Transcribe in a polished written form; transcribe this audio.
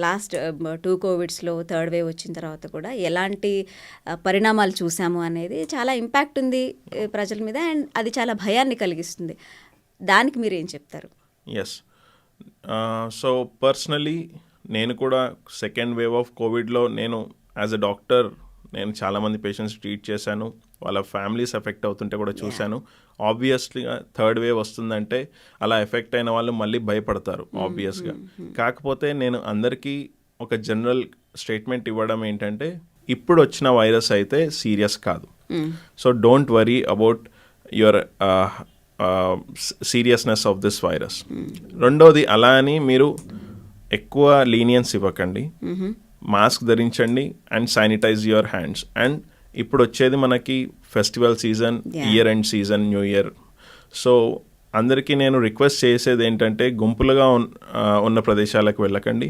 Last 2 కోవిడ్స్‌లో third wave వచ్చిన తర్వాత కూడా ఎలాంటి పరిణామాలు చూసాము అనేది చాలా ఇంపాక్ట్ ఉంది ప్రజల మీద. అండ్ అది చాలా భయాన్ని కలిగిస్తుంది. దానికి మీరేం చెప్తారు? ఎస్. సో పర్సనలీ నేను కూడా సెకండ్ వేవ్ ఆఫ్ కోవిడ్లో నేను యాజ్ అ డాక్టర్ నేను చాలామంది పేషెంట్స్ ట్రీట్ చేశాను. వాళ్ళ ఫ్యామిలీస్ ఎఫెక్ట్ అవుతుంటే కూడా చూశాను. ఆబ్వియస్లీగా థర్డ్ వేవ్ వస్తుందంటే అలా ఎఫెక్ట్ అయిన వాళ్ళు మళ్ళీ భయపడతారు ఆబ్వియస్గా. కాకపోతే నేను అందరికీ ఒక జనరల్ స్టేట్మెంట్ ఇవ్వడం ఏంటంటే, ఇప్పుడు వచ్చిన వైరస్ అయితే సీరియస్ కాదు. So don't worry about your seriousness of this virus. రెండోది, అలా అని మీరు ఎక్కువ లీనియన్స్ ఇవ్వకండి. మాస్క్ ధరించండి and sanitise your hands. And ఇప్పుడు వచ్చేది మనకి festival season, year end season, new year. So అందరికీ నేను రిక్వెస్ట్ చేసేది ఏంటంటే, గుంపులుగా ఉన్న ప్రదేశాలకు వెళ్ళకండి.